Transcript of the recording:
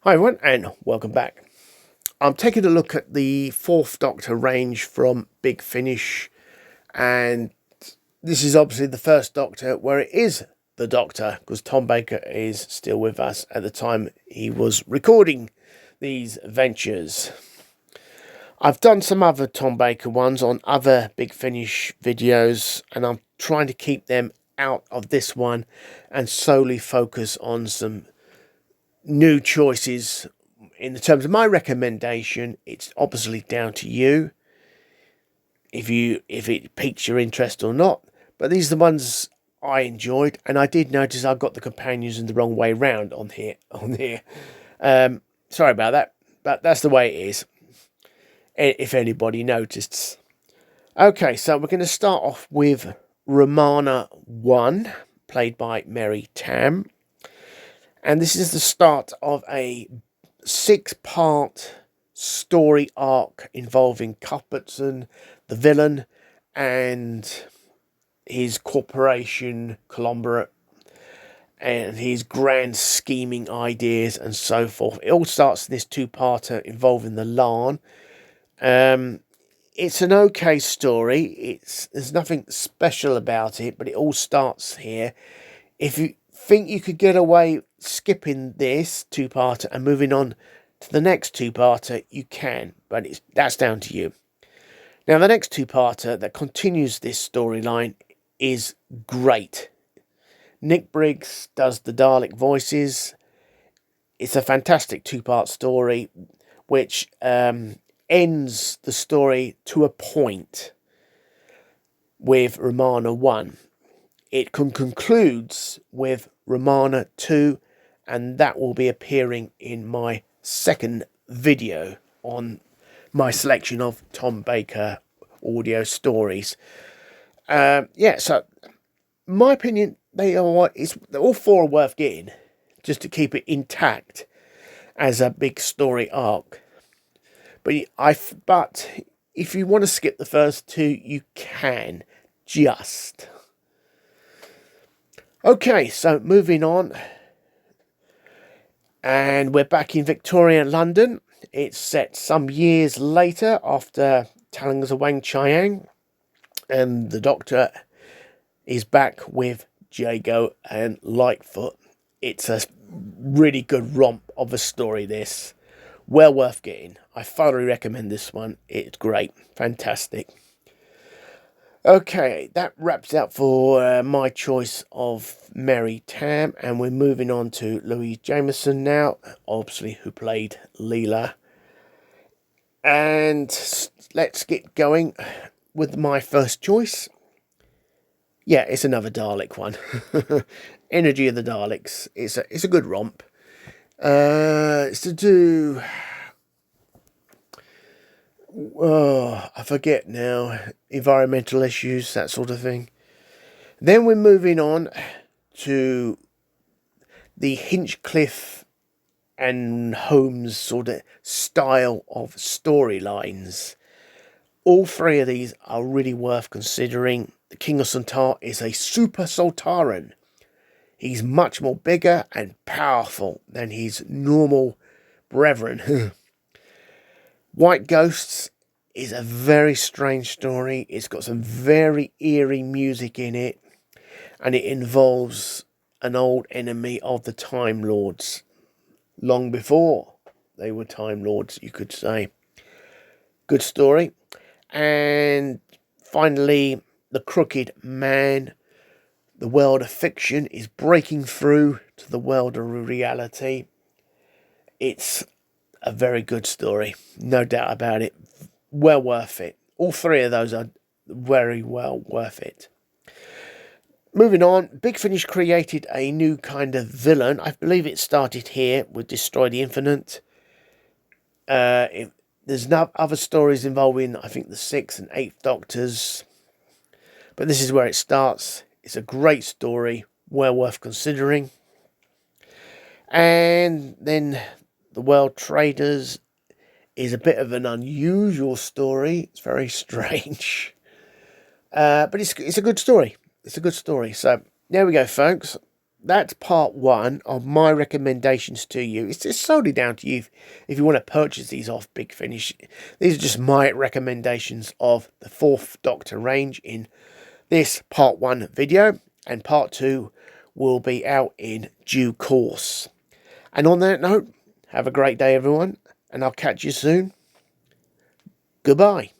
Hi everyone and welcome back. I'm taking a look at the Fourth Doctor range from Big Finish, and this is obviously the first Doctor where it is the Doctor, because Tom Baker is still with us at the time he was recording these ventures. I've done some other Tom Baker ones on other Big Finish videos, and I'm trying to keep them out of this one and solely focus on some new choices. In terms of my recommendation, it's obviously down to you if it piques your interest or not. But these are the ones I enjoyed, and I did notice I got the companions in the wrong way round on here. Sorry about that, but that's the way it is. If anybody noticed. Okay, so we're going to start off with Romana 1, played by Mary Tamm. And this is the start of a 6-part story arc involving Cuthbertson, the villain, and his corporation, Columbia, and his grand scheming ideas and so forth. It all starts in this 2-parter involving the Larn. It's an okay story. There's nothing special about it, but it all starts here. If you think you could get away skipping this 2-parter and moving on to the next 2-parter, you can, but that's down to you. Now, the next 2-parter that continues this storyline is great. Nick Briggs does the Dalek voices. It's a fantastic 2-part story, which ends the story to a point with Romana 1. It concludes with Romana 2, and that will be appearing in my second video on my selection of Tom Baker audio stories. So my opinion, all 4 are worth getting, just to keep it intact as a big story arc. But if you want to skip the first 2, you can. Just. Okay, so moving on. And we're back in Victorian London. It's set some years later after Talling's of Weng-Chiang. And the Doctor is back with Jago and Lightfoot. It's a really good romp of a story, this. Well worth getting. I thoroughly recommend this one. It's great. Fantastic. Okay, that wraps up for my choice of Mary Tamm, and we're moving on to Louise Jameson now, obviously, who played Leela. And let's get going with my first choice. Yeah, it's another Dalek one. Energy of the Daleks. It's a good romp. It's to do... Oh, I forget now. Environmental issues, that sort of thing. Then we're moving on to the Hinchcliffe and Holmes sort of style of storylines. All 3 of these are really worth considering. The King of Sontar is a super Sontaran. He's much more bigger and powerful than his normal brethren. White Ghosts is a very strange story. It's got some very eerie music in it, and it involves an old enemy of the Time Lords, long before they were Time Lords, you could say. Good story. And finally, The Crooked Man. The world of fiction is breaking through to the world of reality. It's a very good story, no doubt about it. Well worth it. All 3 of those are very well worth it. Moving on, Big Finish created a new kind of villain. I believe it started here with Destroy the Infinite. There's no other stories involving, I think, the 6th and 8th Doctors. But this is where it starts. It's a great story, well worth considering. And then The World Traders is a bit of an unusual story. It's very strange. But it's a good story. It's a good story. So, there we go, folks. that's part one of my recommendations to you. It's just solely down to you if you want to purchase these off Big Finish. These are just my recommendations of the Fourth Doctor range in this part one video, and part two will be out in due course. And on that note, have a great day, everyone, and I'll catch you soon. Goodbye.